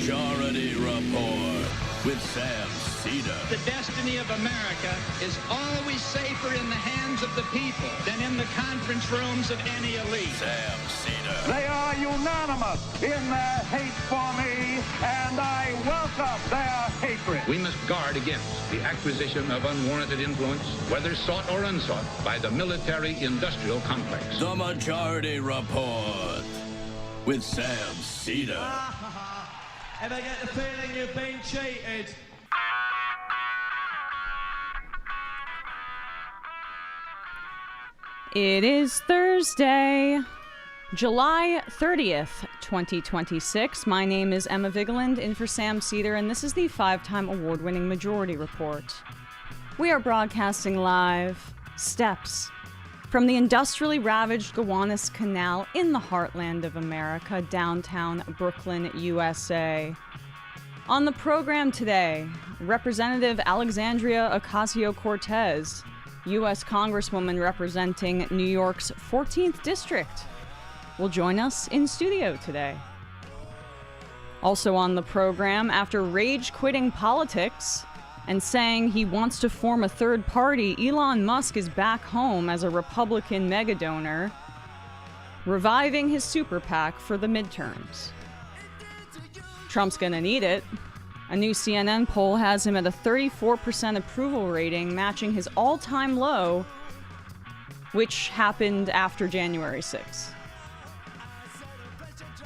Majority Report with Sam Seder. The destiny of America is always safer in the hands of the people than in the conference rooms of any elite. Sam Seder. They are unanimous in their hate for me, and I welcome their hatred. We must guard against the acquisition of unwarranted influence, whether sought or unsought, by the military-industrial complex. The Majority Report with Sam Seder. Ever get the feeling you've been cheated? It is Thursday, July 30th, 2026. My name is Emma Vigeland, in for Sam Seder, and this is the 5-time award-winning Majority Report. We are broadcasting live, steps from the industrially ravaged Gowanus Canal in the heartland of America, downtown Brooklyn, USA. On the program today, Representative Alexandria Ocasio-Cortez, U.S. Congresswoman representing New York's 14th District, will join us in studio today. Also on the program, after rage-quitting politics and saying he wants to form a third party, Elon Musk is back home as a Republican megadonor, reviving his super PAC for the midterms. Trump's gonna need it. A new CNN poll has him at a 34% approval rating, matching his all-time low, which happened after January 6th.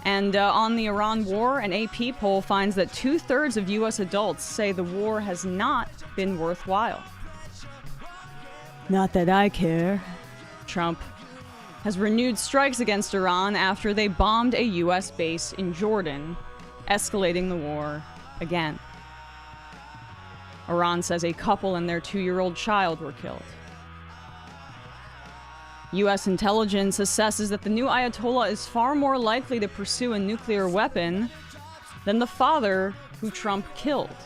And on the Iran war, an AP poll finds that 2/3 of U.S. adults say the war has not been worthwhile. Not that I care. Trump has renewed strikes against Iran after they bombed a U.S. base in Jordan, escalating the war again. Iran says a couple and their 2-year-old child were killed. U.S. intelligence assesses that the new Ayatollah is far more likely to pursue a nuclear weapon than the father who Trump killed.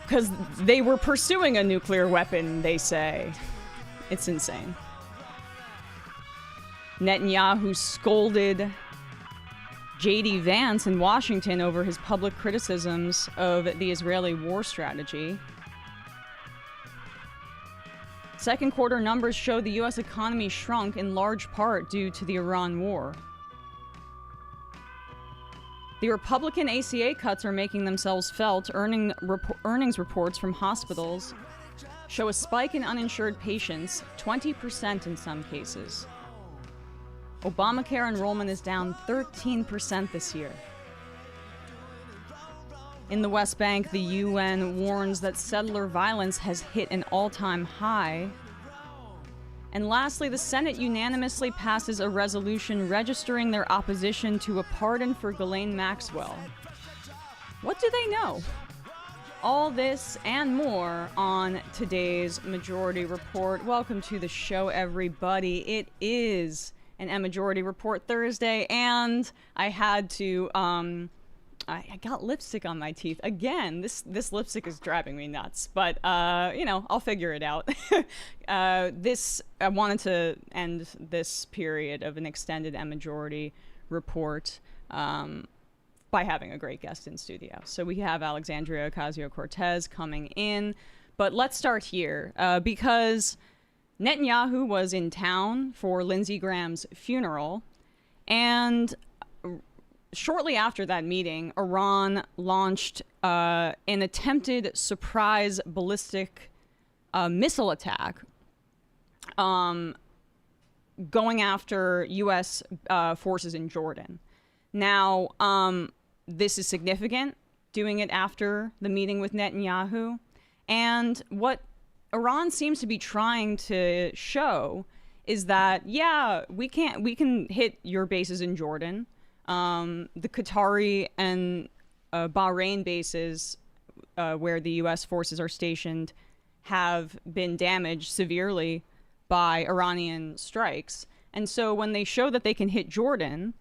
Because they were pursuing a nuclear weapon, they say. It's insane. Netanyahu scolded J.D. Vance in Washington over his public criticisms of the Israeli war strategy. Second quarter numbers show the U.S. economy shrunk in large part due to the Iran war. The Republican ACA cuts are making themselves felt. Earnings reports from hospitals show a spike in uninsured patients, 20% in some cases. Obamacare enrollment is down 13% this year. In the West Bank, the UN warns that settler violence has hit an all-time high. And lastly, the Senate unanimously passes a resolution registering their opposition to a pardon for Ghislaine Maxwell. What do they know? All this and more on today's Majority Report. Welcome to the show, everybody. It is an Majority Report Thursday, and I had to, I got lipstick on my teeth. Again, this lipstick is driving me nuts, but, I'll figure it out. I wanted to end this period of an extended Majority Report by having a great guest in studio. So we have Alexandria Ocasio-Cortez coming in, but let's start here, because Netanyahu was in town for Lindsey Graham's funeral, and shortly after that meeting, Iran launched an attempted surprise ballistic missile attack going after U.S. Forces in Jordan. Now, this is significant, doing it after the meeting with Netanyahu, and what Iran seems to be trying to show is that, yeah, we can hit your bases in Jordan. The Qatari and Bahrain bases where the U.S. forces are stationed have been damaged severely by Iranian strikes. And so when they show that they can hit Jordan,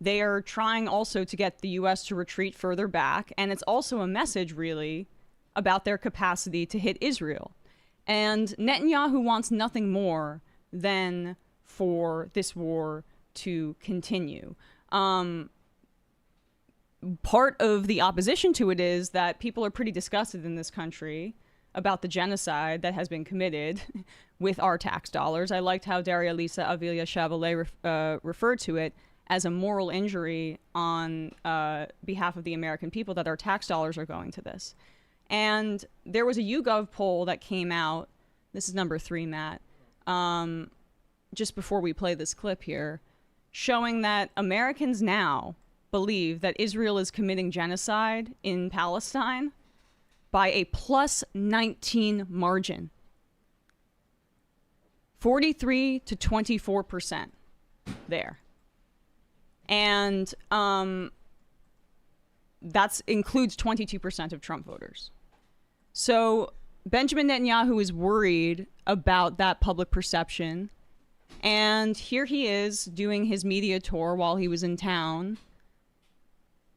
they are trying also to get the U.S. to retreat further back. And it's also a message, really, about their capacity to hit Israel. And Netanyahu wants nothing more than for this war to continue. part of the opposition to it is that people are pretty disgusted in this country about the genocide that has been committed with our tax dollars. I liked how Daria Lisa Avila Chavalet referred to it as a moral injury on behalf of the American people, that our tax dollars are going to this. And there was a YouGov poll that came out. This is number 3, Matt, just before we play this clip here, showing that Americans now believe that Israel is committing genocide in Palestine by a plus 19 margin. 43 to 24% there. And that includes 22% of Trump voters. So Benjamin Netanyahu is worried about that public perception. And here he is doing his media tour while he was in town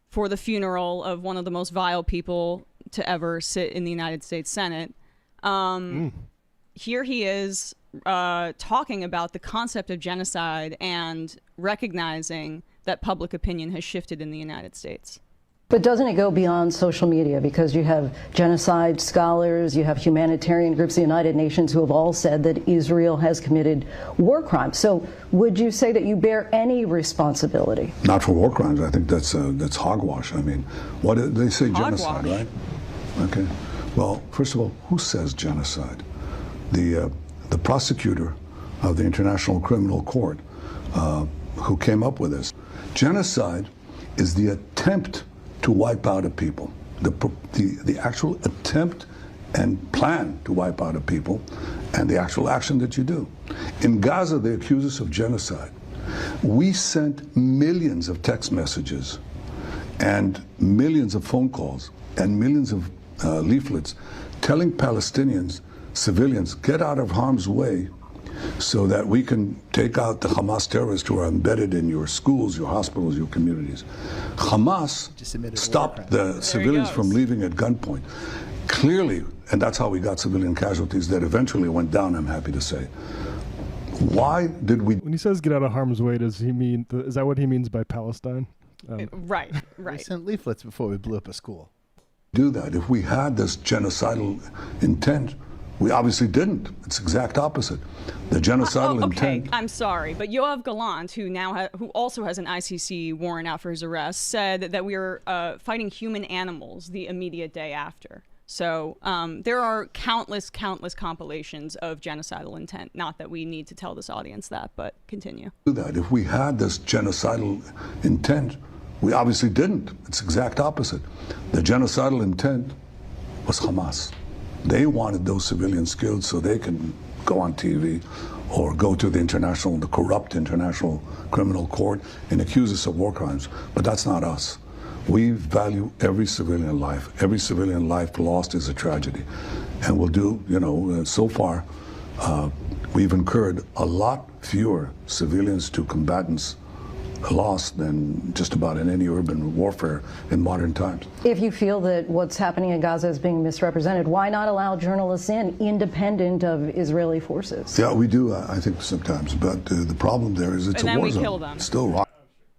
for the funeral of one of the most vile people to ever sit in the United States Senate. Here he is talking about the concept of genocide and recognizing that public opinion has shifted in the United States. But doesn't it go beyond social media? Because you have genocide scholars, you have humanitarian groups, the United Nations, who have all said that Israel has committed war crimes. So would you say that you bear any responsibility? Not for war crimes. I think that's hogwash. I mean, what did they say? Genocide, right? Okay. Well, first of all, who says genocide? The prosecutor of the International Criminal Court, who came up with this. Genocide is the attempt to wipe out a people, the actual attempt and plan to wipe out a people, and the actual action that you do. In Gaza, they accuse us of genocide. We sent millions of text messages and millions of phone calls and millions of leaflets telling Palestinians, civilians, get out of harm's way so that we can take out the Hamas terrorists who are embedded in your schools, your hospitals, your communities. Hamas stopped the civilians from leaving at gunpoint. Clearly, and that's how we got civilian casualties that eventually went down, I'm happy to say. Why did we... When he says get out of harm's way, does he mean, is that what he means by Palestine? Right. We sent leaflets before we blew up a school. Do that. If we had this genocidal intent, we obviously didn't. It's the exact opposite. The genocidal intent... I'm sorry, but Yoav Gallant, who also has an ICC warrant out for his arrest, said that we were fighting human animals the immediate day after. So there are countless compilations of genocidal intent. Not that we need to tell this audience that, but continue. Do that. If we had this genocidal intent, we obviously didn't. It's the exact opposite. The genocidal intent was Hamas. They wanted those civilians killed so they can go on TV or go to the corrupt International Criminal Court and accuse us of war crimes. But that's not us. We value every civilian life. Every civilian life lost is a tragedy. And we'll do, so far, we've incurred a lot fewer civilians to combatants lost than just about in any urban warfare in modern times. If you feel that what's happening in Gaza is being misrepresented, why not allow journalists in, independent of Israeli forces? Yeah, we do, I think, sometimes. But the problem there is it's a war zone. And then we kill them. It's still wrong.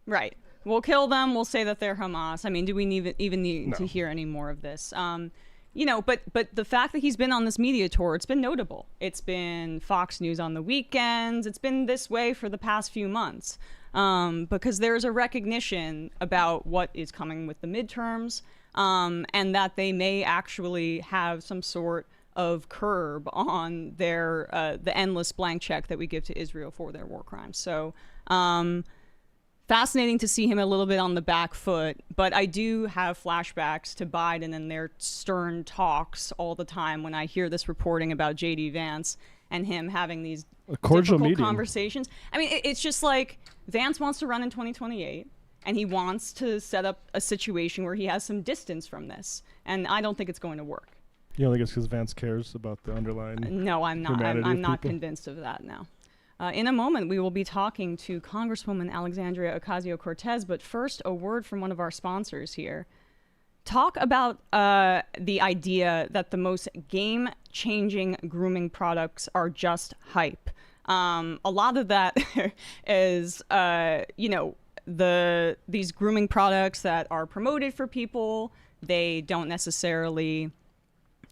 Right. We'll kill them. We'll say that they're Hamas. I mean, do we even need to hear any more of this? But the fact that he's been on this media tour, it's been notable. It's been Fox News on the weekends. It's been this way for the past few months. Because there's a recognition about what is coming with the midterms, and that they may actually have some sort of curb on their the endless blank check that we give to Israel for their war crimes. So fascinating to see him a little bit on the back foot, but I do have flashbacks to Biden and their stern talks all the time when I hear this reporting about J.D. Vance and him having these difficult conversations. I mean, it's just like Vance wants to run in 2028, and he wants to set up a situation where he has some distance from this, and I don't think it's going to work. You don't think it's because Vance cares about the underlying No, I'm not. I'm not convinced of that now. In a moment, we will be talking to Congresswoman Alexandria Ocasio-Cortez, but first, a word from one of our sponsors here. Talk about the idea that the most game-changing grooming products are just hype. A lot of that is, these grooming products that are promoted for people, they don't necessarily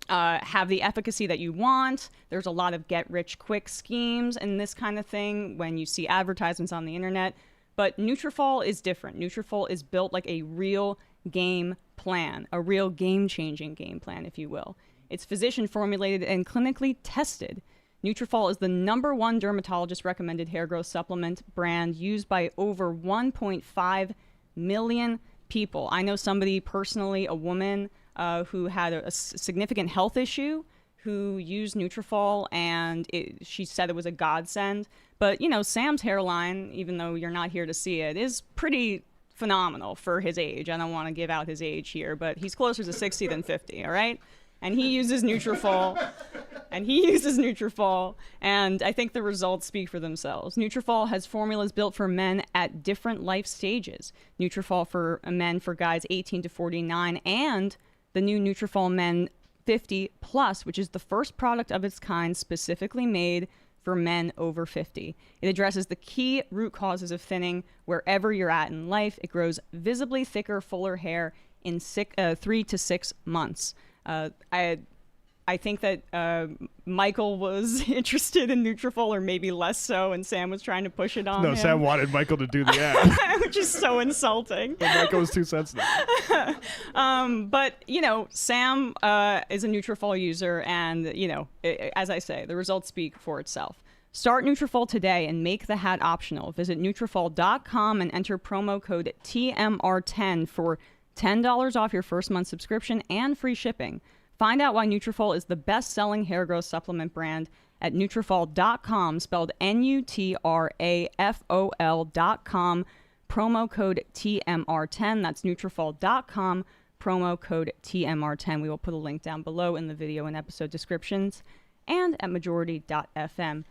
have the efficacy that you want. There's a lot of get-rich-quick schemes and this kind of thing when you see advertisements on the internet. But Nutrafol is different. Nutrafol is built like a real game plan, a real game-changing game plan, if you will. It's physician-formulated and clinically tested. Nutrafol is the #1 dermatologist-recommended hair growth supplement brand used by over 1.5 million people. I know somebody personally, a woman who had a significant health issue, who used Nutrafol, and she said it was a godsend. But, you know, Sam's hairline, even though you're not here to see it, is pretty phenomenal for his age. I don't want to give out his age here, but he's closer to 60 than 50, all right? And he uses Nutrafol, and I think the results speak for themselves. Nutrafol has formulas built for men at different life stages. Nutrafol for men for guys 18 to 49, and the new Nutrafol Men 50 Plus, which is the first product of its kind specifically made for men over 50. It addresses the key root causes of thinning wherever you're at in life. It grows visibly thicker, fuller hair in 3 to 6 months. I think that Michael was interested in Nutrafol, or maybe less so, and Sam was trying to push it on him. No, Sam wanted Michael to do the ad. Which is so insulting. But Michael was too sensitive. But, you know, Sam is a Nutrafol user, and, you know, as I say, the results speak for itself. Start Nutrafol today and make the hat optional. Visit Nutrafol.com and enter promo code TMR10 for $10 off your first month subscription and free shipping. Find out why Nutrafol is the best-selling hair growth supplement brand at Nutrafol.com, spelled Nutrafol.com, promo code TMR10. That's Nutrafol.com, promo code TMR10. We will put a link down below in the video and episode descriptions and at majority.fm.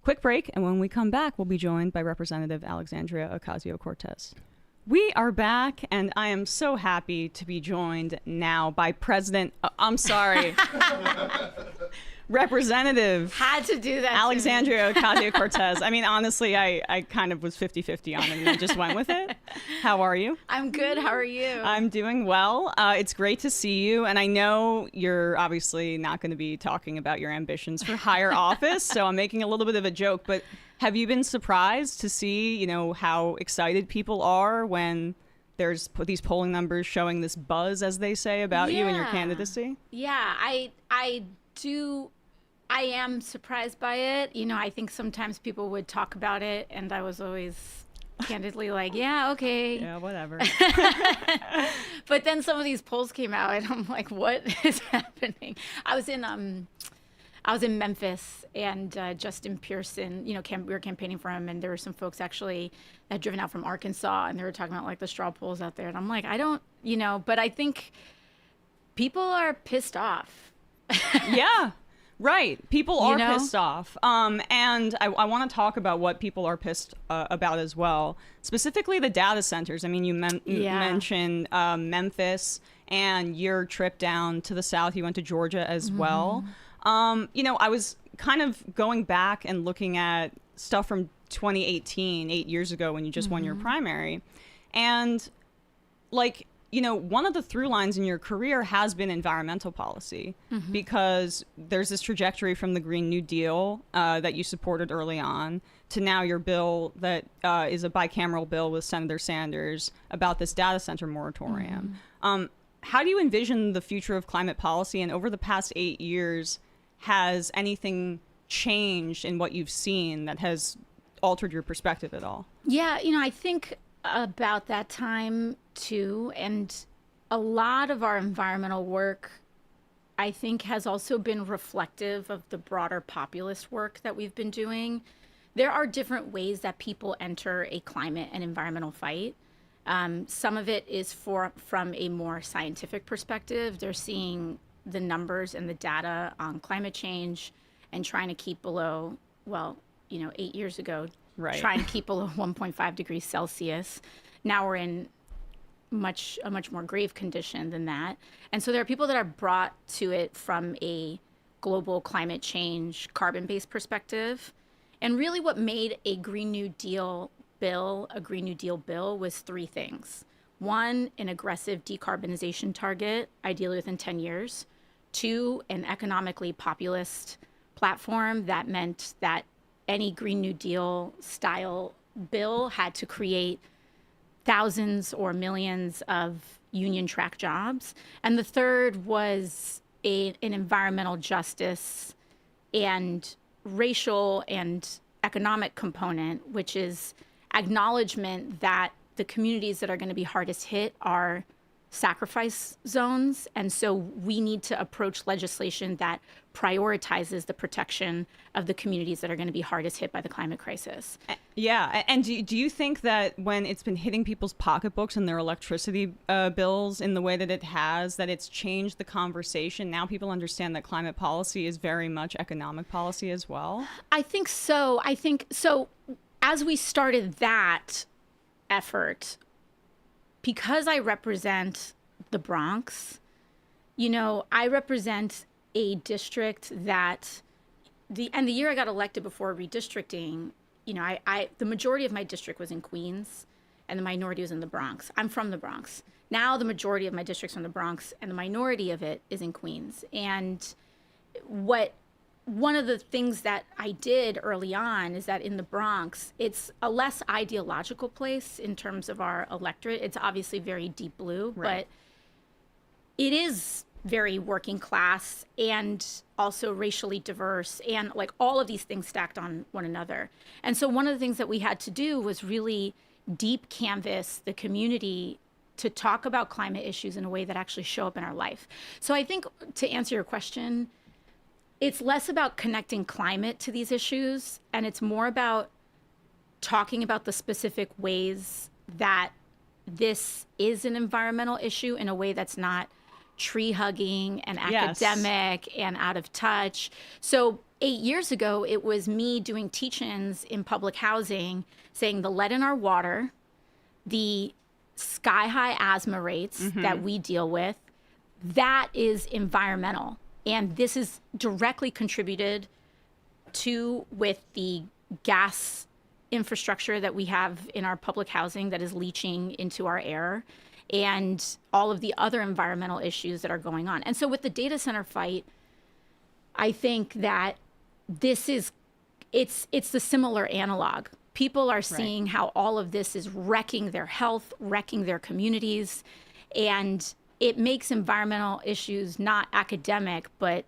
Quick break, and when we come back, we'll be joined by Representative Alexandria Ocasio-Cortez. We are back, and I am so happy to be joined now by Representative. Had to do that. Alexandria Ocasio-Cortez. I mean, honestly, I kind of was 50-50 on it, and I just went with it. How are you? I'm good. How are you? I'm doing well. It's great to see you, and I know you're obviously not going to be talking about your ambitions for higher office, so I'm making a little bit of a joke, but have you been surprised to see, you know, how excited people are when there's these polling numbers showing this buzz, as they say, about you and your candidacy? Yeah, I am surprised by it. You know, I think sometimes people would talk about it, and I was always candidly like, yeah, okay. Yeah, whatever. But then some of these polls came out, and I'm like, what is happening? I was in Memphis, and Justin Pearson, you know, we were campaigning for him, and there were some folks actually that had driven out from Arkansas, and they were talking about like the straw polls out there, and I'm like, I don't, you know, but I think people are pissed off. Yeah, right. People are pissed off. And I want to talk about what people are pissed about as well, specifically the data centers. I mean, you mentioned Memphis and your trip down to the South. You went to Georgia as well. You know, I was kind of going back and looking at stuff from 2018, 8 years ago, when you just won your primary. And, like, you know, one of the through lines in your career has been environmental policy, because there's this trajectory from the Green New Deal that you supported early on to now your bill that is a bicameral bill with Senator Sanders about this data center moratorium. How do you envision the future of climate policy? And over the past 8 years, has anything changed in what you've seen that has altered your perspective at all? Yeah, you know, I think about that time too, and a lot of our environmental work, I think, has also been reflective of the broader populist work that we've been doing. There are different ways that people enter a climate and environmental fight. Some of it is from a more scientific perspective. They're seeing the numbers and the data on climate change and trying to keep below, well, you know, 8 years ago, trying to keep below 1.5 degrees Celsius. Now we're in a much more grave condition than that. And so there are people that are brought to it from a global climate change, carbon-based perspective. And really what made a Green New Deal bill, a Green New Deal bill, was three things. One, an aggressive decarbonization target, ideally within 10 years. Two, an economically populist platform that meant that any Green New Deal style bill had to create thousands or millions of union track jobs. And the third was an environmental justice and racial and economic component, which is acknowledgement that the communities that are going to be hardest hit are sacrifice zones. And so we need to approach legislation that prioritizes the protection of the communities that are going to be hardest hit by the climate crisis. Yeah. And do you think that when it's been hitting people's pocketbooks and their electricity bills in the way that it has, that it's changed the conversation? Now people understand that climate policy is very much economic policy as well? I think so. As we started that effort, because I represent the Bronx, I represent a district that the year I got elected before redistricting, the majority of my district was in Queens and the minority was in the Bronx. I'm from the Bronx. Now the majority of my district's from the Bronx and the minority of it is in Queens. And one of the things that I did early on is that in the Bronx, it's a less ideological place in terms of our electorate. It's obviously very deep blue, right, but it is very working class and also racially diverse and like all of these things stacked on one another. And so one of the things that we had to do was really deep canvas the community to talk about climate issues in a way that actually show up in our life. So I think to answer your question, it's less about connecting climate to these issues, and it's more about talking about the specific ways that this is an environmental issue in a way that's not tree hugging and academic and out of touch. So 8 years ago, it was me doing teach-ins in public housing saying the lead in our water, the sky-high asthma rates that we deal with, that is environmental. And this is directly contributed to with the gas infrastructure that we have in our public housing that is leaching into our air and all of the other environmental issues that are going on. And so with the data center fight, I think that it's the similar analog. People are seeing how all of this is wrecking their health, wrecking their communities, and it makes environmental issues not academic, but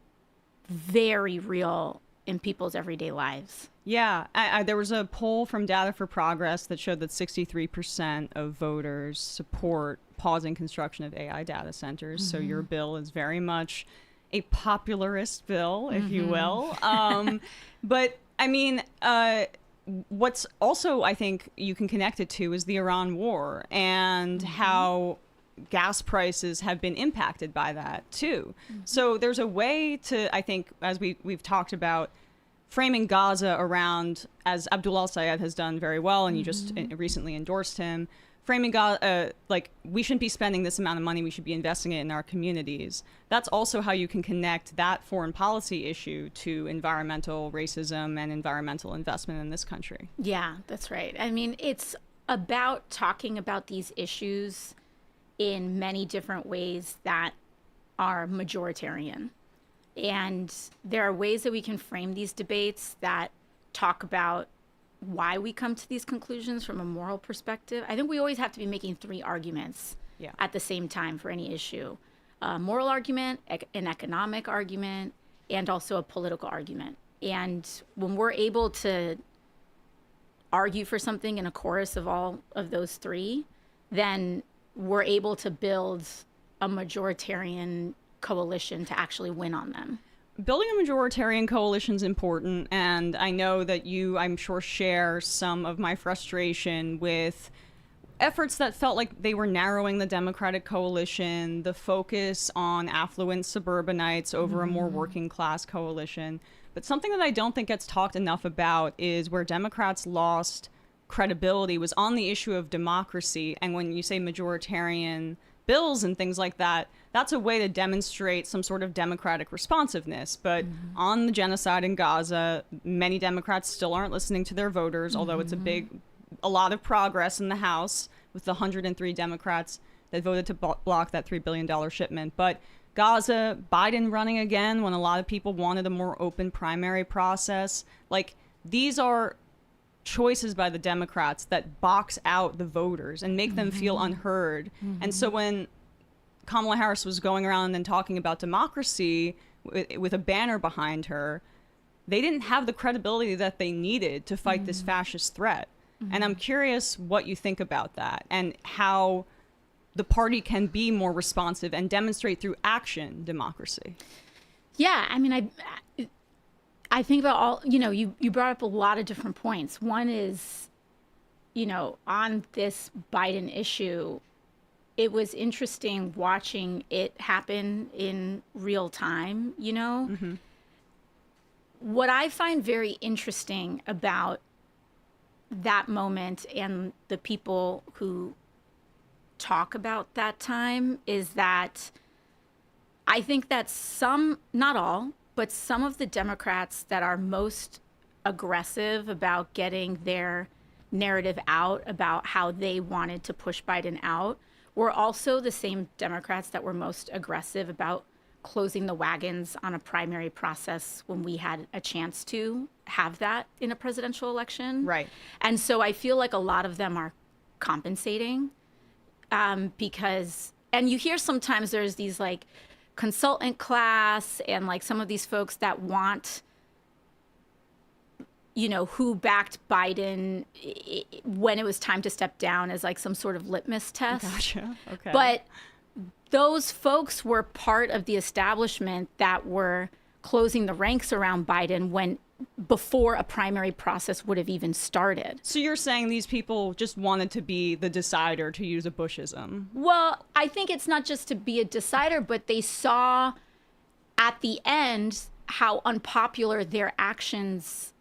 very real in people's everyday lives. Yeah, there was a poll from Data for Progress that showed that 63% of voters support pausing construction of AI data centers. So your bill is very much a popularist bill, if you will. But I mean, what's also, I think you can connect it to is the Iran war and how gas prices have been impacted by that too. So there's a way to, I think, as we've talked about, framing Gaza around, as Abdullah Sayed has done very well, and you just recently endorsed him, framing Gaza, like, we shouldn't be spending this amount of money, we should be investing it in our communities. That's also how you can connect that foreign policy issue to environmental racism and environmental investment in this country. Yeah, that's right. I mean, it's about talking about these issues in many different ways that are majoritarian. And there are ways that we can frame these debates that talk about why we come to these conclusions from a moral perspective. I think we always have to be making three arguments at the same time for any issue. A moral argument, an economic argument, and also a political argument. And when we're able to argue for something in a chorus of all of those three, then we're able to build a majoritarian coalition to actually win on them. Building a majoritarian coalition is important, and I know that you, I'm sure, share some of my frustration with efforts that felt like they were narrowing the Democratic coalition, the focus on affluent suburbanites over a more working class coalition. But something that I don't think gets talked enough about is where Democrats lost credibility was on the issue of democracy. And when you say majoritarian bills and things like that, that's a way to demonstrate some sort of democratic responsiveness. But on the genocide in Gaza, many Democrats still aren't listening to their voters, although it's a big a lot of progress in the House with the 103 Democrats that voted to block that $3 billion shipment. But Gaza, Biden running again when a lot of people wanted a more open primary process. Like, these are choices by the Democrats that box out the voters and make them feel unheard. And so when Kamala Harris was going around and talking about democracy with a banner behind her, they didn't have the credibility that they needed to fight this fascist threat. And I'm curious what you think about that and how the party can be more responsive and demonstrate through action democracy. Yeah, I mean, I think about all, you brought up a lot of different points. One is, on this Biden issue, it was interesting watching it happen in real time, What I find very interesting about that moment and the people who talk about that time is that I think that some, not all, but some of the Democrats that are most aggressive about getting their narrative out about how they wanted to push Biden out were also the same Democrats that were most aggressive about closing the wagons on a primary process when we had a chance to have that in a presidential election. Right. And so I feel like a lot of them are compensating because, and you hear sometimes there's these like consultant class and like some of these folks that want, who backed Biden when it was time to step down as like some sort of litmus test. Gotcha. Okay. But those folks were part of the establishment that were closing the ranks around Biden before a primary process would have even started. So you're saying these people just wanted to be the decider, to use a Bushism? Well, I think it's not just to be a decider, but they saw at the end how unpopular their actions,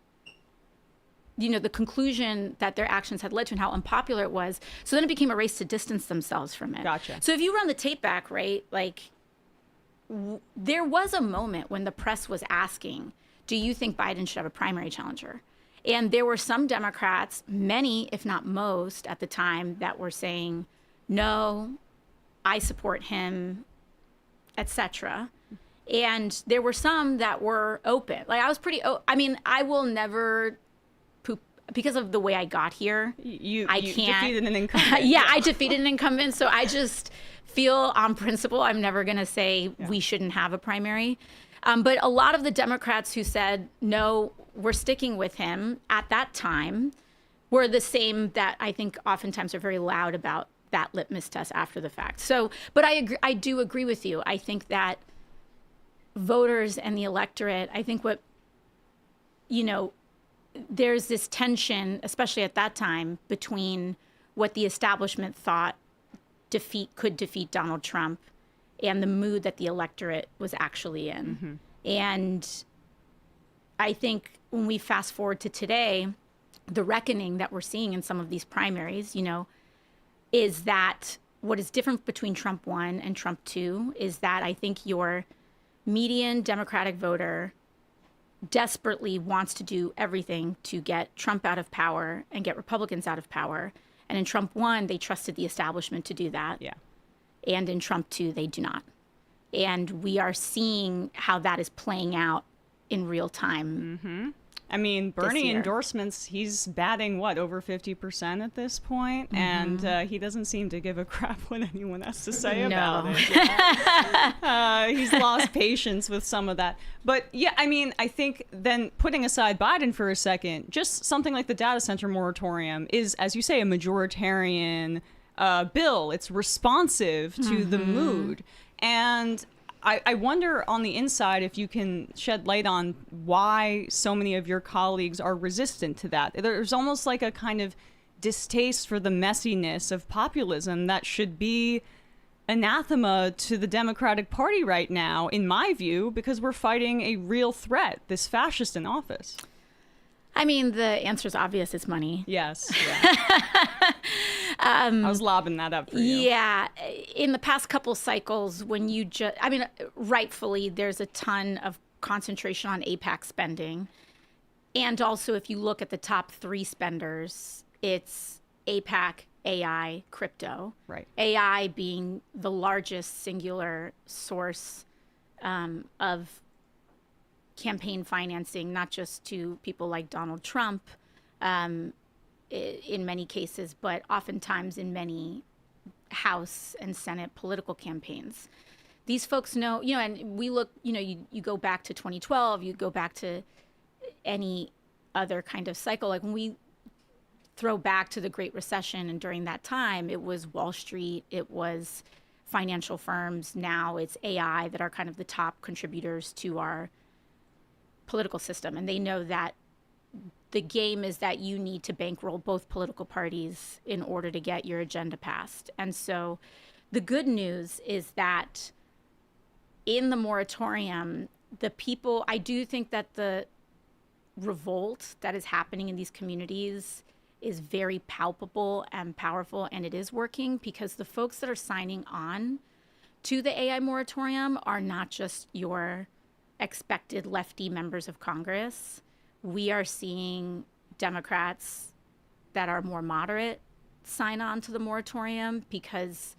the conclusion that their actions had led to and how unpopular it was. So then it became a race to distance themselves from it. Gotcha. So if you run the tape back, right, like there was a moment when the press was asking, do you think Biden should have a primary challenger? And there were some Democrats, many, if not most, at the time that were saying, no, I support him, etc. And there were some that were open. Like I was pretty, I will never poop because of the way I got here. You can't defeated an incumbent. Yeah, I defeated an incumbent. So I just feel on principle, I'm never going to say we shouldn't have a primary. But a lot of the Democrats who said, no, we're sticking with him at that time were the same that I think oftentimes are very loud about that litmus test after the fact. So, but I do agree with you. I think that voters and the electorate, I think there's this tension, especially at that time, between what the establishment thought could defeat Donald Trump and the mood that the electorate was actually in. Mm-hmm. And I think when we fast forward to today, the reckoning that we're seeing in some of these primaries, is that what is different between Trump 1 and Trump 2 is that I think your median Democratic voter desperately wants to do everything to get Trump out of power and get Republicans out of power. And in Trump 1, they trusted the establishment to do that. Yeah. And in Trump 2, they do not. And we are seeing how that is playing out in real time. Mm-hmm. I mean, Bernie endorsements, he's batting, over 50% at this point? Mm-hmm. And he doesn't seem to give a crap what anyone has to say about it. Yeah. He's lost patience with some of that. But yeah, I mean, I think then putting aside Biden for a second, just something like the data center moratorium is, as you say, a majoritarian bill. It's responsive to the mood. And I wonder on the inside if you can shed light on why so many of your colleagues are resistant to that. There's almost like a kind of distaste for the messiness of populism that should be anathema to the Democratic Party right now, in my view, because we're fighting a real threat, this fascist in office. I mean, the answer is obvious. It's money. Yes. Yeah. I was lobbing that up for you. Yeah. In the past couple cycles, when you rightfully, there's a ton of concentration on AIPAC spending. And also, if you look at the top 3 spenders, it's APAC, AI, crypto. Right. AI being the largest singular source of campaign financing, not just to people like Donald Trump in many cases, but oftentimes in many House and Senate political campaigns. These folks know, and we look, you go back to 2012, you go back to any other kind of cycle. Like when we throw back to the Great Recession, and during that time, it was Wall Street, it was financial firms. Now it's AI that are kind of the top contributors to our political system. And they know that the game is that you need to bankroll both political parties in order to get your agenda passed. And so the good news is that in the moratorium, the people, I do think that the revolt that is happening in these communities is very palpable and powerful, and it is working because the folks that are signing on to the AI moratorium are not just your expected lefty members of Congress. We are seeing Democrats that are more moderate sign on to the moratorium because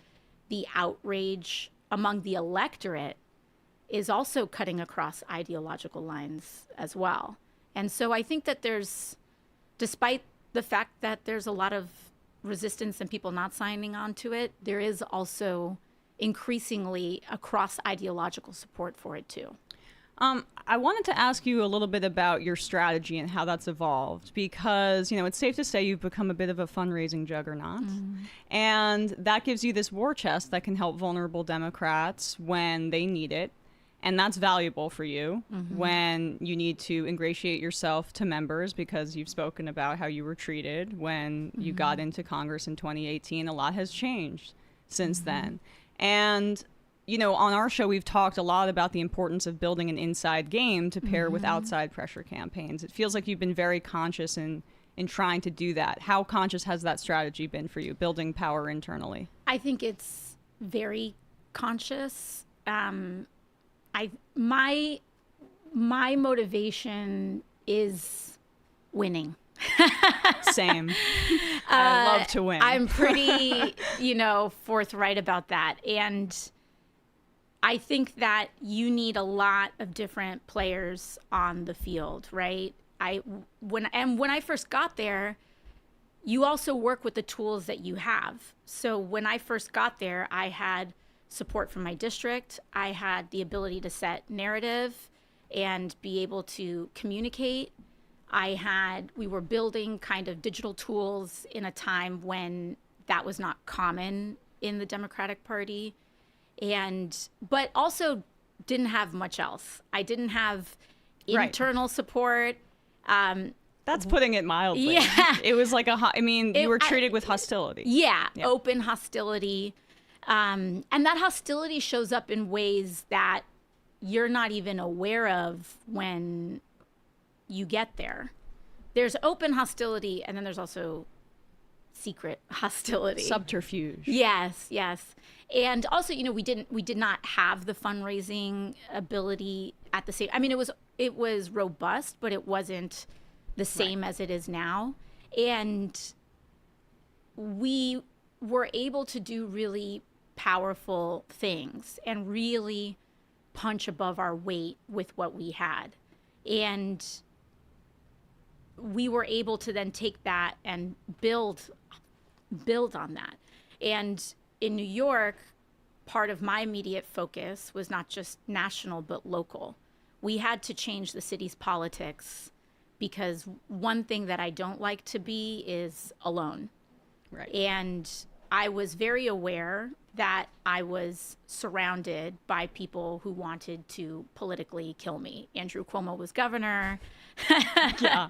the outrage among the electorate is also cutting across ideological lines as well. And so I think that there's, despite the fact that there's a lot of resistance and people not signing on to it, there is also increasingly across ideological support for it too. I wanted to ask you a little bit about your strategy and how that's evolved because, it's safe to say you've become a bit of a fundraising juggernaut. And that gives you this war chest that can help vulnerable Democrats when they need it. And that's valuable for you when you need to ingratiate yourself to members because you've spoken about how you were treated when you got into Congress in 2018. A lot has changed since then. And on our show, we've talked a lot about the importance of building an inside game to pair with outside pressure campaigns. It feels like you've been very conscious in trying to do that. How conscious has that strategy been for you, building power internally? I think it's very conscious. My motivation is winning. Same. I love to win. I'm pretty, forthright about that. And I think that you need a lot of different players on the field, right? When I first got there, you also work with the tools that you have. So when I first got there, I had support from my district. I had the ability to set narrative and be able to communicate. We were building kind of digital tools in a time when that was not common in the Democratic Party. But also didn't have much else. I didn't have internal support. That's putting it mildly. Yeah. It was like you were treated with hostility. Yeah, open hostility. And that hostility shows up in ways that you're not even aware of when you get there. There's open hostility, and then there's also secret hostility. Subterfuge. Yes. And also, we did not have the fundraising ability at the same. I mean, it was robust, but it wasn't the same as it is now. And we were able to do really powerful things and really punch above our weight with what we had. And we were able to then take that and build on that. And in New York, part of my immediate focus was not just national, but local. We had to change the city's politics because one thing that I don't like to be is alone. Right. And I was very aware that I was surrounded by people who wanted to politically kill me. Andrew Cuomo was governor. Yeah.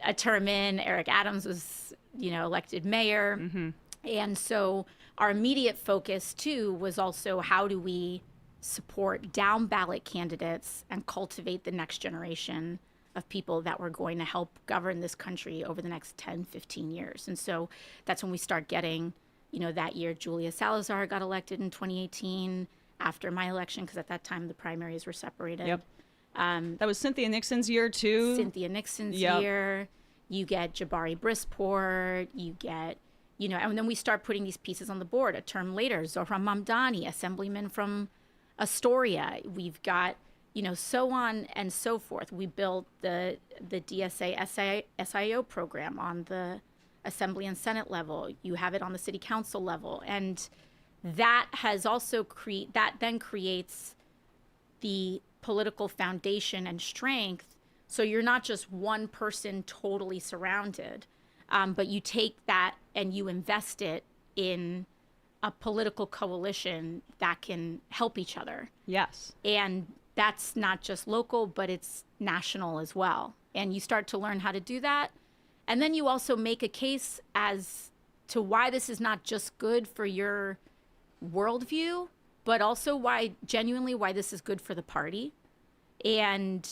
A term in, Eric Adams was, elected mayor. And so our immediate focus, too, was also how do we support down ballot candidates and cultivate the next generation of people that were going to help govern this country over the next 10, 15 years. And so that's when we start getting, that year Julia Salazar got elected in 2018 after my election, because at that time the primaries were separated. Yep. That was Cynthia Nixon's year, too. Cynthia Nixon's year. You get Jabari Brisport, you get, and then we start putting these pieces on the board. A term later, Zohran Mamdani, assemblyman from Astoria. We've got, so on and so forth. We built the DSA SIO program on the Assembly and Senate level. You have it on the City Council level. And that has also that then creates the political foundation and strength. So you're not just one person totally surrounded, but you take that and you invest it in a political coalition that can help each other. Yes. And that's not just local, but it's national as well. And you start to learn how to do that. And then you also make a case as to why this is not just good for your worldview, but also why this is good for the party. And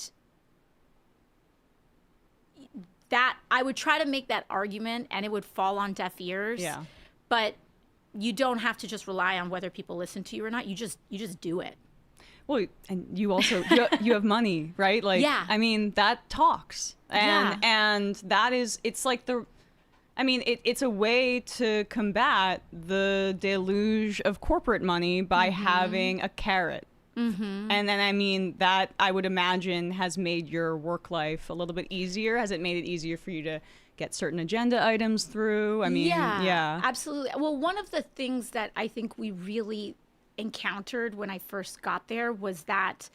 that I would try to make that argument and it would fall on deaf ears. Yeah. But you don't have to just rely on whether people listen to you or not. You just do it. Well, and you also you have money, right? Like, yeah. I mean, that talks, and that is, it's like it's a way to combat the deluge of corporate money by having a carrot. And then, that I would imagine has made your work life a little bit easier. Has it made it easier for you to get certain agenda items through? Yeah, absolutely. Well, one of the things that I think we really encountered when I first got there was that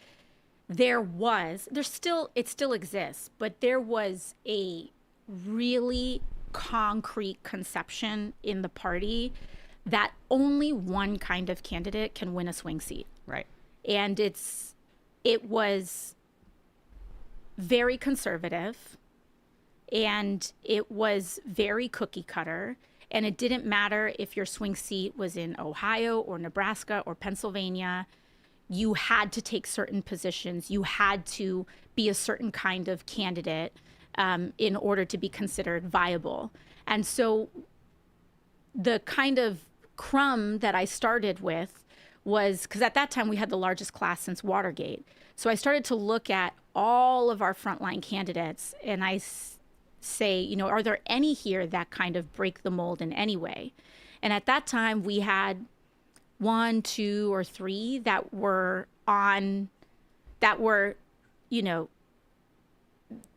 it still exists, but there was a really concrete conception in the party that only one kind of candidate can win a swing seat. Right. And it was very conservative, and it was very cookie cutter. And it didn't matter if your swing seat was in Ohio or Nebraska or Pennsylvania. You had to take certain positions. You had to be a certain kind of candidate in order to be considered viable. And so the kind of crumb that I started with was, because at that time we had the largest class since Watergate. So I started to look at all of our frontline candidates, and I say, are there any here that kind of break the mold in any way? And at that time we had 1, 2, or 3 that were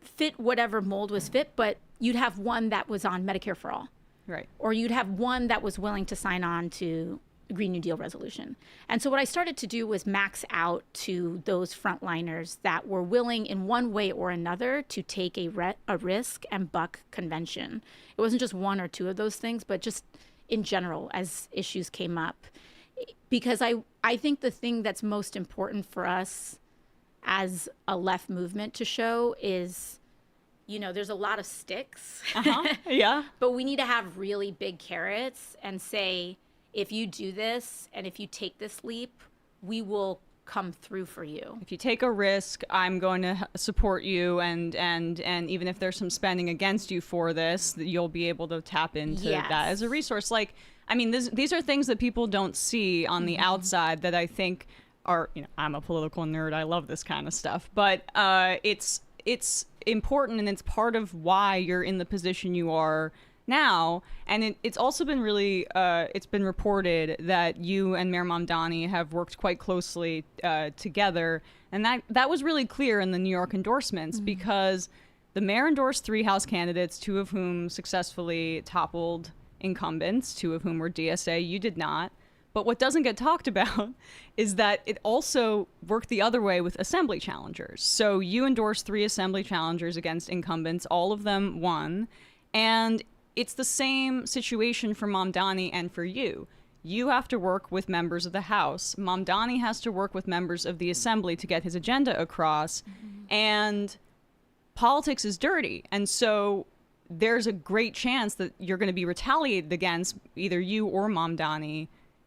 fit whatever mold was fit, but you'd have one that was on Medicare for all. Right. Or you'd have one that was willing to sign on to the Green New Deal resolution. And so what I started to do was max out to those frontliners that were willing in one way or another to take a risk and buck convention. It wasn't just 1 or 2 of those things, but just in general as issues came up. Because I think the thing that's most important for us as a left movement to show is, there's a lot of sticks. Yeah. But we need to have really big carrots and say, if you do this and if you take this leap, we will come through for you. If you take a risk, I'm going to support you, and even if there's some spending against you for this, you'll be able to tap into that as a resource. Like, these are things that people don't see on the outside that I think are, I'm a political nerd. I love this kind of stuff, but it's important, and it's part of why you're in the position you are now. And it's also been really, it's been reported that you and Mayor Mamdani have worked quite closely together. And that was really clear in the New York endorsements, because the mayor endorsed 3 House candidates, 2 of whom successfully toppled incumbents, 2 of whom were DSA. You did not. But what doesn't get talked about is that it also worked the other way with assembly challengers. So you endorsed 3 assembly challengers against incumbents. All of them won. And it's the same situation for Mamdani and for you. You have to work with members of the House. Mamdani has to work with members of the Assembly to get his agenda across. And politics is dirty. And so there's a great chance that you're going to be retaliated against, either you or Mamdani,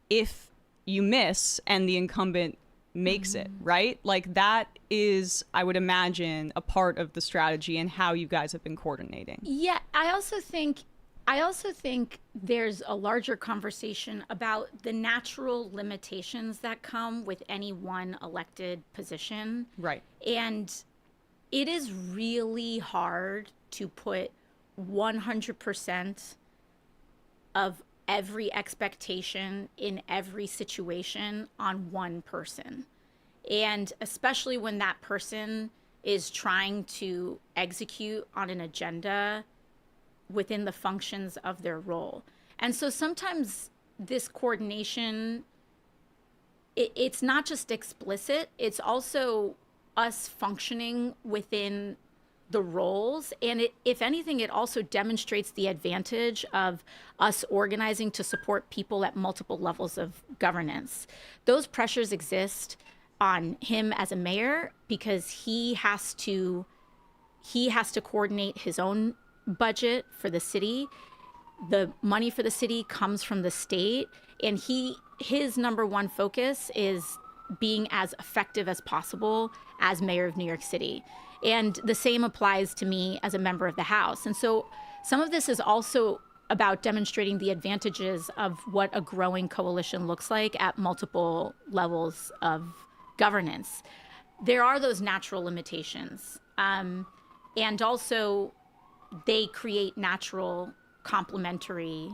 if you miss and the incumbent makes it, right? Like, that is, I would imagine, a part of the strategy and how you guys have been coordinating. Yeah, I also think there's a larger conversation about the natural limitations that come with any one elected position. Right. And it is really hard to put 100% of every expectation in every situation on one person. And especially when that person is trying to execute on an agenda within the functions of their role. And so sometimes this coordination, it's not just explicit, it's also us functioning within the roles. And if anything, it also demonstrates the advantage of us organizing to support people at multiple levels of governance. Those pressures exist on him as a mayor because he has to coordinate his own budget for the city. The money for the city comes from the state, and his number one focus is being as effective as possible as mayor of New York City. And the same applies to me as a member of the House. And so some of this is also about demonstrating the advantages of what a growing coalition looks like at multiple levels of governance. There are those natural limitations. And also they create natural complementary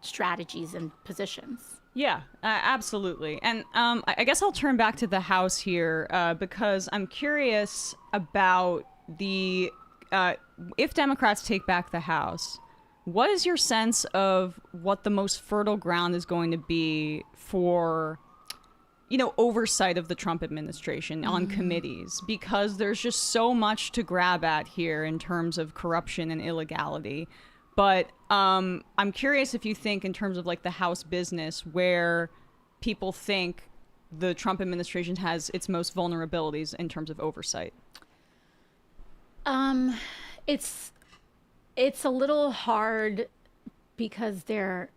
strategies and positions. Yeah, absolutely. And I guess I'll turn back to the House here because I'm curious about the if Democrats take back the House, what is your sense of what the most fertile ground is going to be for, oversight of the Trump administration on committees? Because there's just so much to grab at here in terms of corruption and illegality. But I'm curious if you think in terms of like the House business where people think the Trump administration has its most vulnerabilities in terms of oversight. It's a little hard because their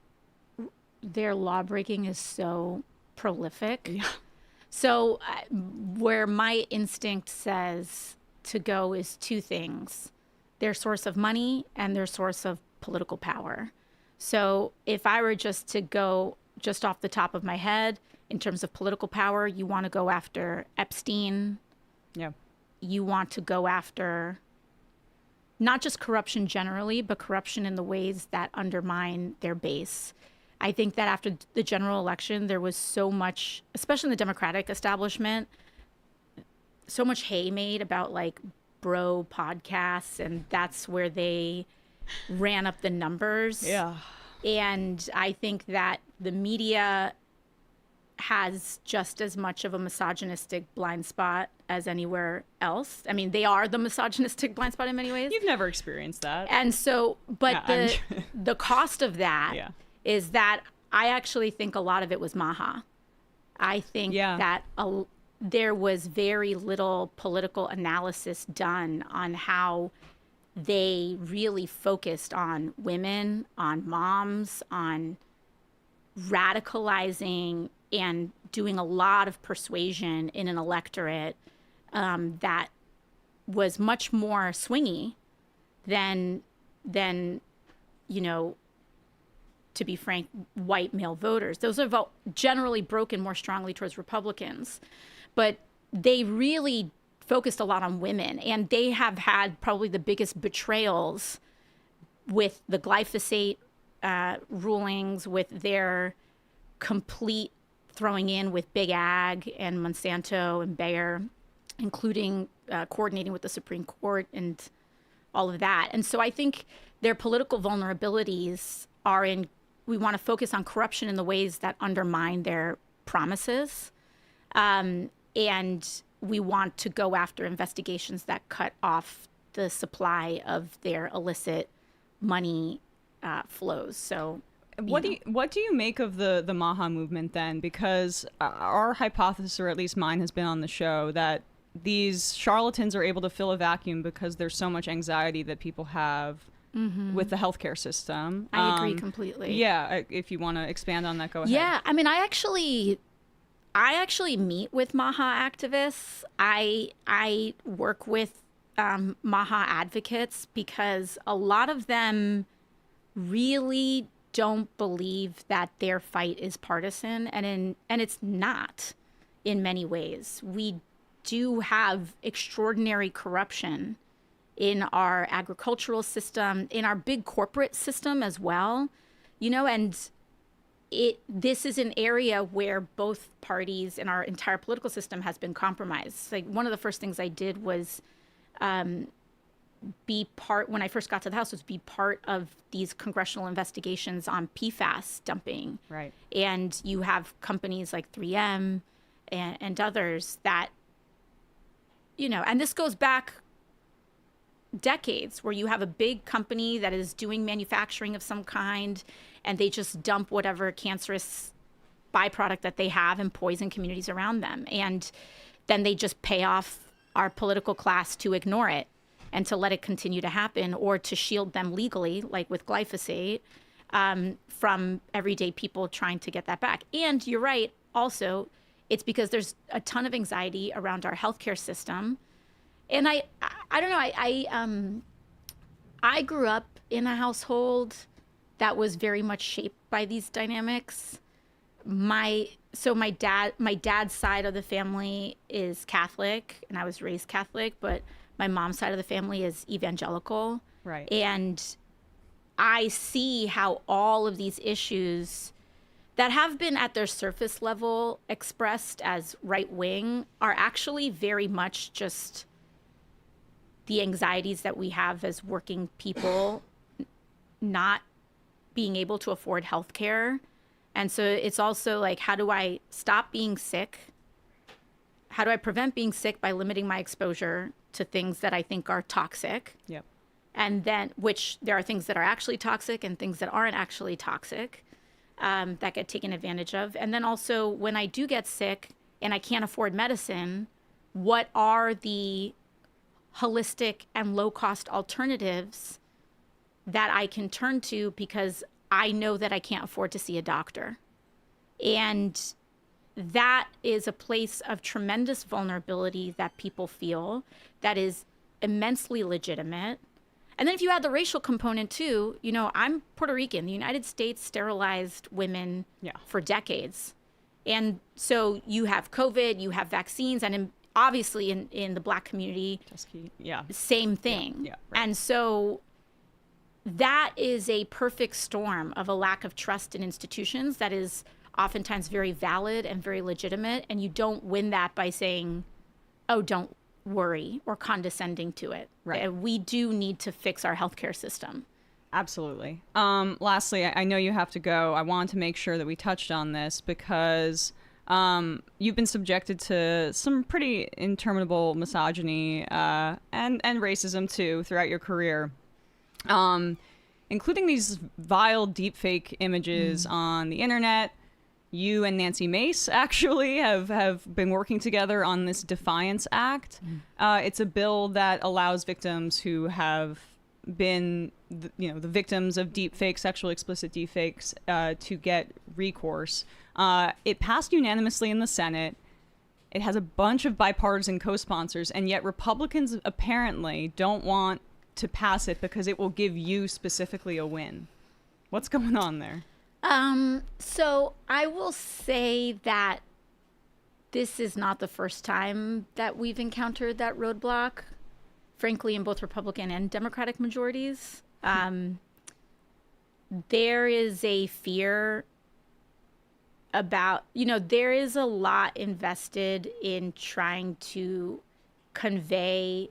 law breaking is so prolific. Yeah. So where my instinct says to go is two things: their source of money and their source of political power. So if I were just to go just off the top of my head in terms of political power, you want to go after Epstein. Yeah. You want to go after not just corruption generally, but corruption in the ways that undermine their base. I think that after the general election, there was so much, especially in the Democratic establishment, so much hay made about like bro podcasts, and that's where they ran up the numbers. Yeah. And I think that the media has just as much of a misogynistic blind spot as anywhere else. I mean, they are the misogynistic blind spot in many ways. You've never experienced that. And so, but Yeah, the cost of that is that I actually think a lot of it was Maha. I think that there was very little political analysis done on how they really focused on women, on moms, on radicalizing and doing a lot of persuasion in an electorate that was much more swingy than to be frank, white male voters. Those are generally broken more strongly towards Republicans. But they really focused a lot on women, and they have had probably the biggest betrayals with the glyphosate rulings, with their complete throwing in with Big Ag and Monsanto and Bayer, including coordinating with the Supreme Court and all of that. And so I think their political vulnerabilities are in, we want to focus on corruption in the ways that undermine their promises. And we want to go after investigations that cut off the supply of their illicit money flows. So what do you make of the Maha movement then? Because our hypothesis, or at least mine, has been on the show that these charlatans are able to fill a vacuum because there's so much anxiety that people have with the healthcare system. I agree completely. Yeah, if you want to expand on that, go ahead. Yeah, I mean, I actually meet with Maha activists. I work with Maha advocates because a lot of them really don't believe that their fight is partisan, and it's not in many ways. We do have extraordinary corruption in our agricultural system, in our big corporate system as well, and this is an area where both parties and our entire political system has been compromised. Like, one of the first things I did was when I first got to the House, was be part of these congressional investigations on PFAS dumping. Right. And you have companies like 3M and others that, and this goes back decades, where you have a big company that is doing manufacturing of some kind, and they just dump whatever cancerous byproduct that they have and poison communities around them. And then they just pay off our political class to ignore it and to let it continue to happen, or to shield them legally, like with glyphosate, from everyday people trying to get that back. And you're right, also, it's because there's a ton of anxiety around our healthcare system. And I don't know, I grew up in a household that was very much shaped by these dynamics. My dad's side of the family is Catholic, and I was raised Catholic, but my mom's side of the family is evangelical. Right. And I see how all of these issues that have been at their surface level expressed as right wing are actually very much just the anxieties that we have as working people not being able to afford health care. And so it's also like, how do I stop being sick? How do I prevent being sick by limiting my exposure to things that I think are toxic? Yep. And then, which there are things that are actually toxic and things that aren't actually toxic, that get taken advantage of. And then also, when I do get sick and I can't afford medicine, what are the holistic and low-cost alternatives that I can turn to, because I know that I can't afford to see a doctor? And that is a place of tremendous vulnerability that people feel, that is immensely legitimate. And then if you add the racial component too, I'm Puerto Rican. The United States sterilized women for decades. And so you have COVID, you have vaccines, and obviously in the Black community, same thing. Yeah, right. And so that is a perfect storm of a lack of trust in institutions that is oftentimes very valid and very legitimate. And you don't win that by saying, oh, don't worry, or condescending to it. Right. We do need to fix our healthcare system. Absolutely. Lastly, I know you have to go. I wanted to make sure that we touched on this because you've been subjected to some pretty interminable misogyny and racism too throughout your career, including these vile deepfake images on the internet. You and Nancy Mace actually have been working together on this Defiance Act. It's a bill that allows victims who have been, the victims of deepfake, sexually explicit deepfakes, to get recourse. It passed unanimously in the Senate. It has a bunch of bipartisan co-sponsors, and yet Republicans apparently don't want to pass it because it will give you specifically a win. What's going on there? So I will say that this is not the first time that we've encountered that roadblock, frankly, in both Republican and Democratic majorities. There is a fear about, there is a lot invested in trying to convey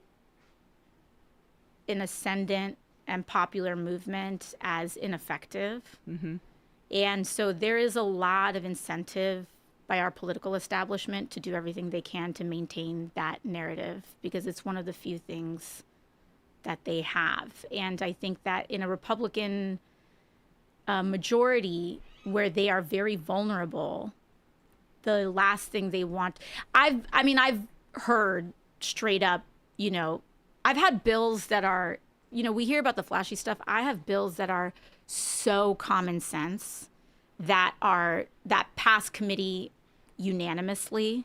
an ascendant and popular movement as ineffective. Mm-hmm. And so there is a lot of incentive by our political establishment to do everything they can to maintain that narrative, because it's one of the few things that they have. And I think that in a Republican majority where they are very vulnerable, the last thing they want, I've heard straight up, I've had bills that are, we hear about the flashy stuff. I have bills that are so common sense that pass committee unanimously,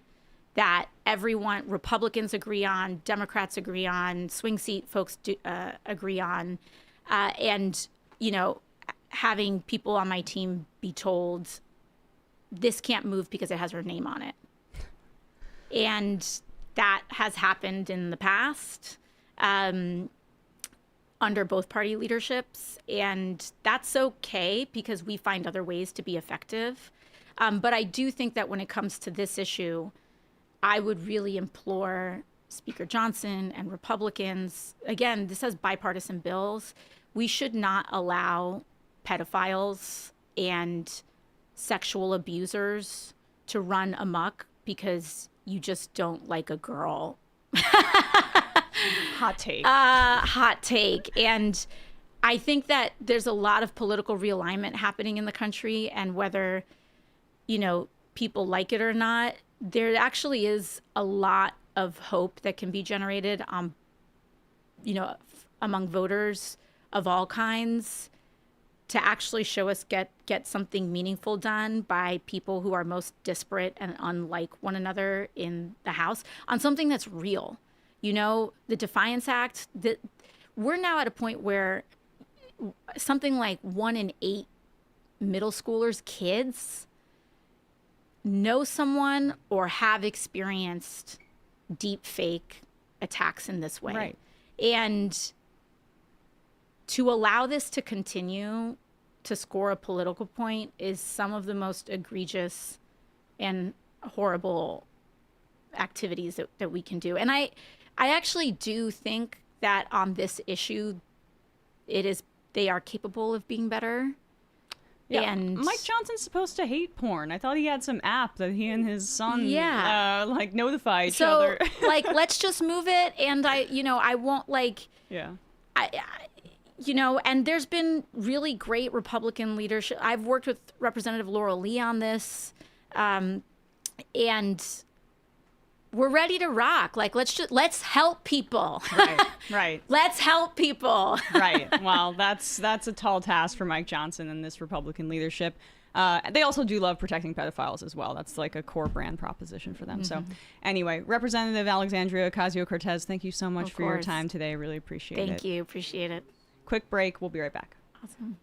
that everyone, Republicans agree on, Democrats agree on, swing seat folks agree on, and having people on my team be told this can't move because it has her name on it. And that has happened in the past. under both party leaderships. And that's okay because we find other ways to be effective. But I do think that when it comes to this issue, I would really implore Speaker Johnson and Republicans, again, this has bipartisan bills. We should not allow pedophiles and sexual abusers to run amok because you just don't like a girl. Hot take. Hot take. And I think that there's a lot of political realignment happening in the country, and whether, you know, people like it or not, there actually is a lot of hope that can be generated, you know, among voters of all kinds to actually show us get something meaningful done by people who are most disparate and unlike one another in the House on something that's real. You know, the Defiance Act, we're now at a point where something like 1 in 8 middle schoolers, kids, know someone or have experienced deep fake attacks in this way. Right. And to allow this to continue to score a political point is some of the most egregious and horrible activities that we can do. And I actually do think that on this issue, they are capable of being better. Yeah, and Mike Johnson's supposed to hate porn. I thought he had some app that he and his son like notify each other. Like, let's just move it. And I won't and there's been really great Republican leadership. I've worked with Representative Laurel Lee on this, and we're ready to rock. Like, let's help people. Right. Let's help people. Right. Well, that's a tall task for Mike Johnson and this Republican leadership. They also do love protecting pedophiles as well. That's like a core brand proposition for them. Mm-hmm. So anyway, Representative Alexandria Ocasio-Cortez, thank you so much for your time today. I really appreciate it. Thank you. Appreciate it. Quick break. We'll be right back. Awesome.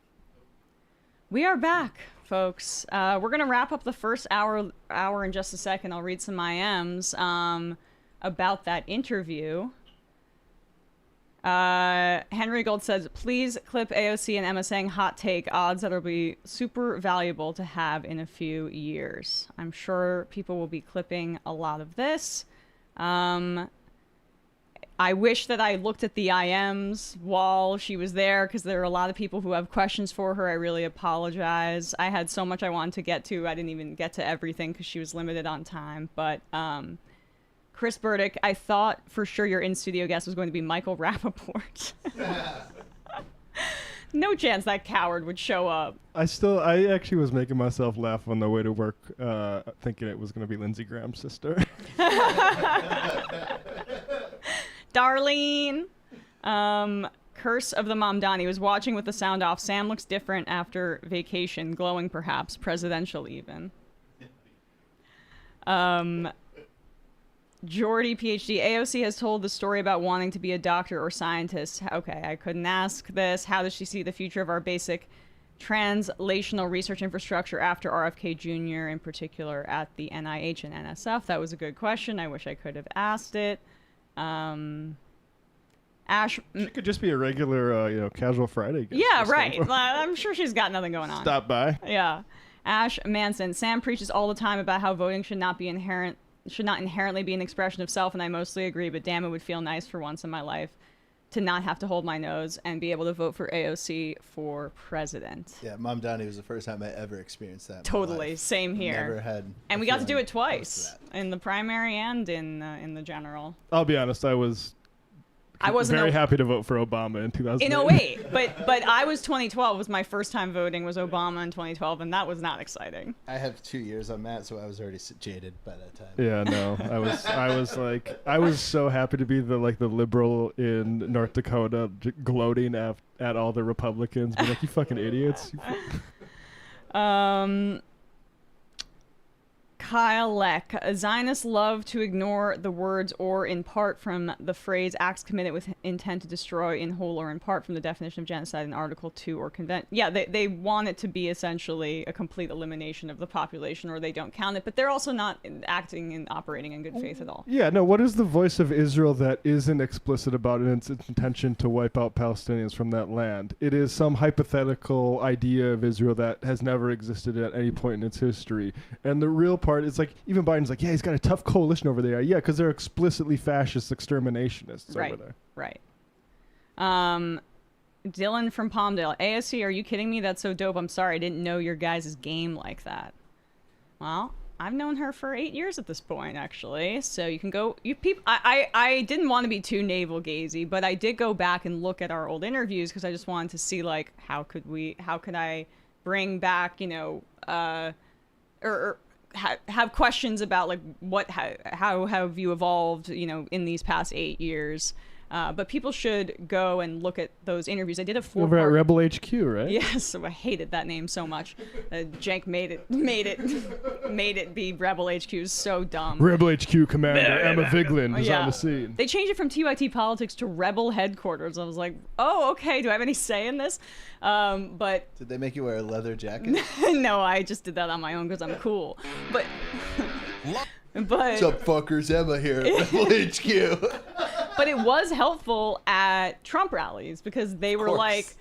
We are back, folks. We're going to wrap up the first hour in just a second. I'll read some IMs about that interview. Henry Gold says, please clip AOC and Emma saying hot take, odds that will be super valuable to have in a few years. I'm sure people will be clipping a lot of this. I wish that I looked at the IMs while she was there, because there are a lot of people who have questions for her. I really apologize. I had so much I wanted to get to. I didn't even get to everything because she was limited on time. But Chris Burdick, I thought for sure your in-studio guest was going to be Michael Rappaport. No chance that coward would show up. I actually was making myself laugh on the way to work, thinking it was going to be Lindsey Graham's sister. Darlene. Curse of the Mamdani was watching with the sound off. Sam looks different after vacation, glowing perhaps, presidential even. Jordy, PhD. AOC has told the story about wanting to be a doctor or scientist. Okay, I couldn't ask this. How does she see the future of our basic translational research infrastructure after RFK Jr., in particular at the NIH and NSF? That was a good question. I wish I could have asked it. Ash, she could just be a regular, casual Friday guest. Yeah, right. I'm sure she's got nothing going on. Stop by. Yeah. Ash Manson. Sam preaches all the time about how voting should not inherently be an expression of self, and I mostly agree, but damn, it would feel nice for once in my life to not have to hold my nose and be able to vote for AOC for president. Yeah, Mamdani was the first time I ever experienced that. Totally, same here. Never had. And we got to do it twice, in the primary and in the general. I'll be honest, I wasn't very happy to vote for Obama in 2008. In 08, but I was 2012 was my first time voting, was Obama in 2012, and that was not exciting. I have 2 years on that, so I was already jaded by that time. Yeah, no, I was so happy to be the liberal in North Dakota, gloating at all the Republicans, be like, you fucking idiots. Kyle Leck. Zionists love to ignore the words "or" in part from the phrase acts committed intend to destroy in whole or in part from the definition of genocide in Article 2 or convent. Yeah, they want it to be essentially a complete elimination of the population, or they don't count it, but they're also not acting and operating in good faith at all. Yeah, no, what is the voice of Israel that isn't explicit about its intention to wipe out Palestinians from that land? It is some hypothetical idea of Israel that has never existed at any point in its history. And the real part is like, even Biden's like, yeah, he's got a tough coalition over there. Yeah, because they're explicitly fascist exterminationists over there. Right. Dylan from Palmdale. ASC, are you kidding me? That's so dope. I'm sorry. I didn't know your guys' game like that. Well, I've known her for 8 years at this point, actually. So you can go... I didn't want to be too navel-gazy, but I did go back and look at our old interviews because I just wanted to see, like, how could I bring back, you know, or have questions about, like, how have you evolved, you know, in these past 8 years. But people should go and look at those interviews. I did a 4-part... Over at Rebel HQ, right? Yes, I hated that name so much. Jank made it be Rebel HQ. Is so dumb. Rebel HQ Commander Emma Vigeland is on the scene. They changed it from TYT Politics to Rebel Headquarters. I was like, oh, okay. Do I have any say in this? But did they make you wear a leather jacket? No, I just did that on my own because I'm cool. But what's up, fuckers? Emma here at Rebel HQ. But it was helpful at Trump rallies because they were like,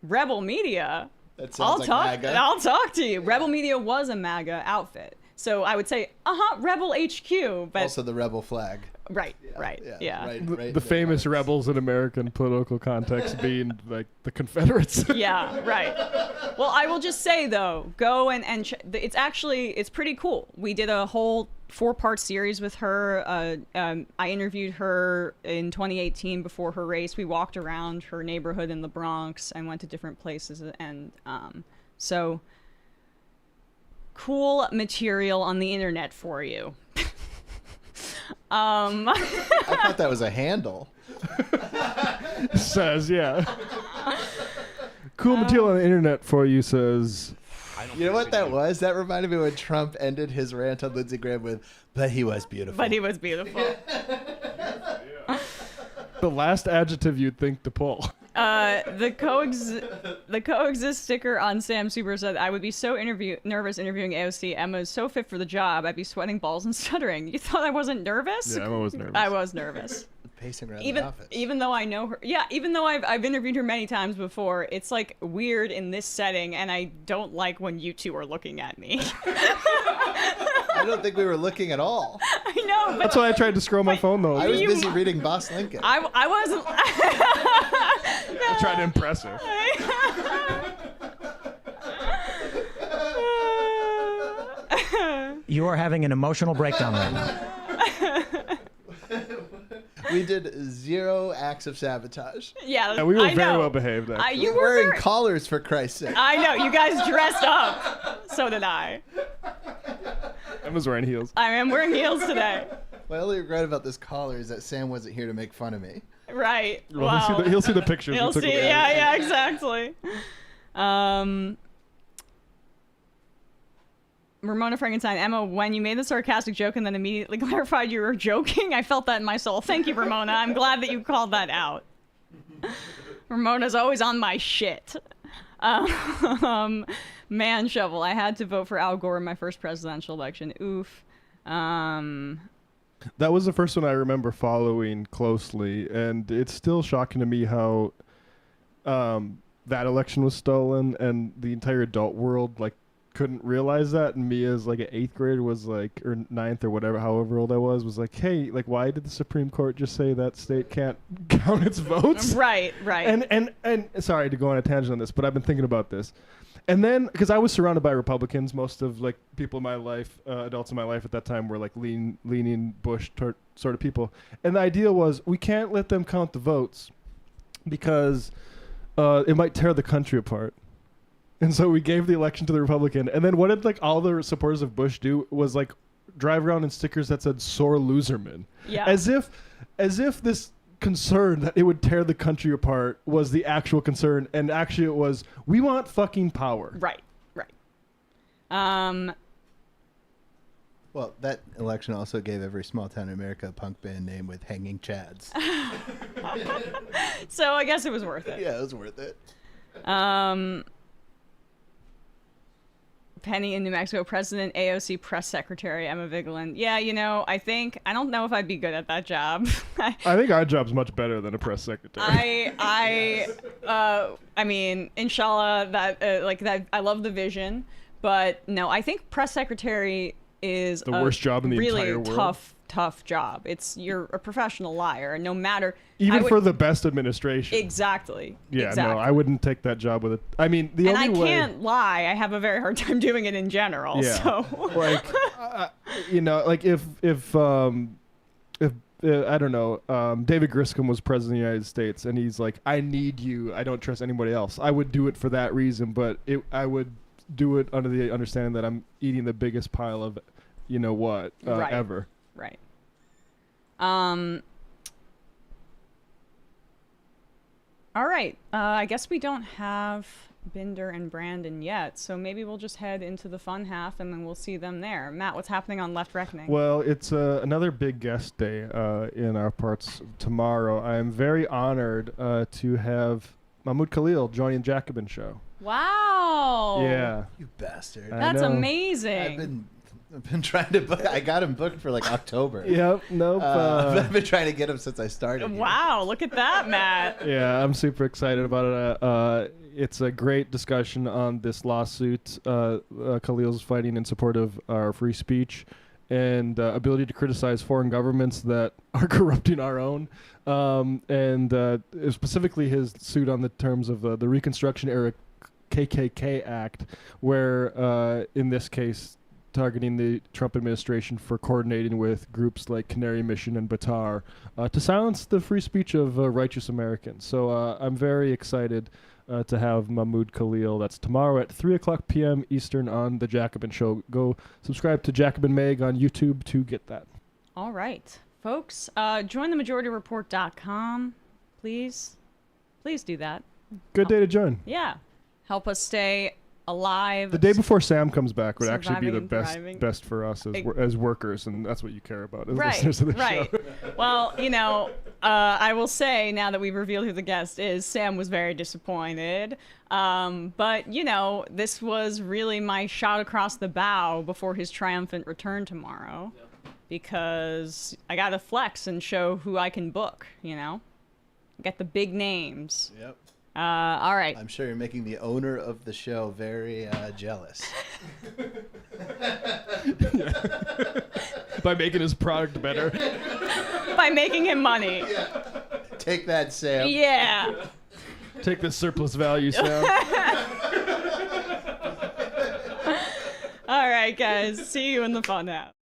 Rebel Media. That sounds like MAGA. I'll talk to you. Rebel Media was a MAGA outfit. So I would say, Rebel HQ. But also the Rebel flag. Right. The famous rebels in American political context being like the Confederates. Yeah, right. Well, I will just say though, go and it's pretty cool. We did a whole 4-part series with her. I interviewed her in 2018 before her race. We walked around her neighborhood in the Bronx and went to different places, and so cool material on the internet for you. I thought that was a handle. Says, yeah. Cool material on the internet for you, says. You know what that was? That reminded me when Trump ended his rant on Lindsey Graham with, but he was beautiful. But he was beautiful. The last adjective you'd think to pull. The coexist sticker on Sam Super said, I would be so nervous interviewing AOC. Emma is so fit for the job. I'd be sweating balls and stuttering. You thought I wasn't nervous? Yeah, Emma was nervous. I was nervous. Pacing around the office. Even though I know her. Yeah, even though I've interviewed her many times before, it's like weird in this setting, and I don't like when you two are looking at me. I don't think we were looking at all. I know, but that's why I tried to scroll my phone though. I was busy reading Boss Lincoln. I wasn't. I tried to impress her. You are having an emotional breakdown right now. We did 0 acts of sabotage. Yeah, we were very well behaved. You were wearing collars, for Christ's sake. I know, you guys dressed up. So did I. Emma's wearing heels. I am wearing heels today. My only regret about this collar is that Sam wasn't here to make fun of me. Right. Well, wow. he'll see the pictures. He'll see. Yeah, exactly. Ramona Frankenstein, Emma, when you made the sarcastic joke and then immediately clarified you were joking, I felt that in my soul. Thank you, Ramona. I'm glad that you called that out. Ramona's always on my shit. Man shovel. I had to vote for Al Gore in my first presidential election. Oof. That was the first one I remember following closely, and it's still shocking to me how that election was stolen and the entire adult world couldn't realize that, and me as an 8th grader was or 9th or whatever, however old I was like, hey, why did the Supreme Court just say that state can't count its votes? Right. And sorry to go on a tangent on this, but I've been thinking about this. And then, because I was surrounded by Republicans, most of people in my life, adults in my life at that time were leaning Bush sort of people. And the idea was, we can't let them count the votes because it might tear the country apart. And so we gave the election to the Republican. And then what did all the supporters of Bush do was drive around in stickers that said "sore loserman." Yeah. As if this concern that it would tear the country apart was the actual concern, and actually it was, we want fucking power. Right. Well, that election also gave every small town in America a punk band name with Hanging Chads. So I guess it was worth it. Yeah, it was worth it. Penny in New Mexico, President, AOC Press Secretary, Emma Vigeland. Yeah, you know, I don't know if I'd be good at that job. I think our job's much better than a press secretary. I mean, inshallah, that I love the vision, but no, I think press secretary is the worst job in the really entire world. Tough job. You're a professional liar, no matter. Even for the best administration. Exactly. Yeah, exactly. no, I wouldn't take that job with it. I mean, I can't lie. I have a very hard time doing it in general. Yeah. So, like, you know, like if I don't know, David Griscom was president of the United States, and he's like, I need you. I don't trust anybody else. I would do it for that reason, but I would do it under the understanding that I'm eating the biggest pile of, you know what, right. ever. Right. All right. I guess we don't have Binder and Brandon yet, so maybe we'll just head into the fun half, and then we'll see them there. Matt, what's happening on Left Reckoning? Well, it's another big guest day in our parts tomorrow. I am very honored to have Mahmoud Khalil joining the Jacobin Show. Wow. Yeah. You bastard. That's amazing. I've been trying to book. I got him booked for like October. Yep. Nope. I've been trying to get him since I started. Wow. Look at that, Matt. Yeah, I'm super excited about it. It's a great discussion on this lawsuit. Khalil's fighting in support of our free speech and ability to criticize foreign governments that are corrupting our own. And specifically his suit on the terms of the Reconstruction era KKK Act, where in this case, targeting the Trump administration for coordinating with groups like Canary Mission and Batar to silence the free speech of righteous Americans. So I'm very excited to have Mahmoud Khalil. That's tomorrow at 3:00 p.m. Eastern on The Jacobin Show. Go subscribe to Jacobin Meg on YouTube to get that. All right, folks. Join themajorityreport.com. Please do that. Good day to join. Yeah. Help us stay alive. The day before Sam comes back would actually be the surviving. best for us as workers, and that's what you care about as right, listeners of the right. show. Well, you know, I will say now that we've revealed who the guest is, Sam was very disappointed. But, you know, this was really my shot across the bow before his triumphant return tomorrow. Yep. Because I got to flex and show who I can book, you know? Get the big names. Yep. All right. I'm sure you're making the owner of the show very jealous. By making his product better. By making him money. Yeah. Take that, Sam. Yeah. Take the surplus value, Sam. All right, guys. See you in the fun app.